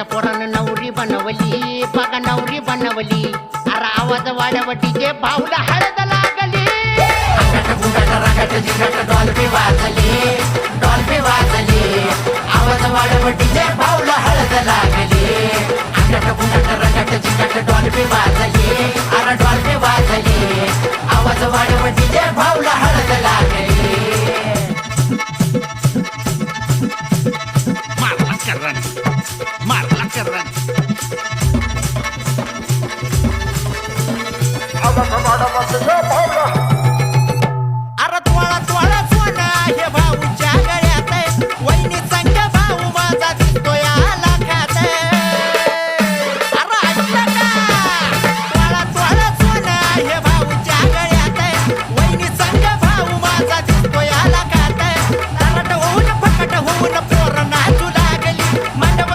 माझ्या पोरानं नवरी बनवली बघा नवरी बनवली अरे आवाज वाढवटीचे भाऊला हळद लागली डॉल्बी वाजली आवाज वाढवटीचे भाऊला हळद लागली डॉल्बी वाजली अरे डॉल्बी वाजली आवाज वाढवटीचे भाऊला हळद लागली मारला कररान आवाज वाढवटीचे भाऊला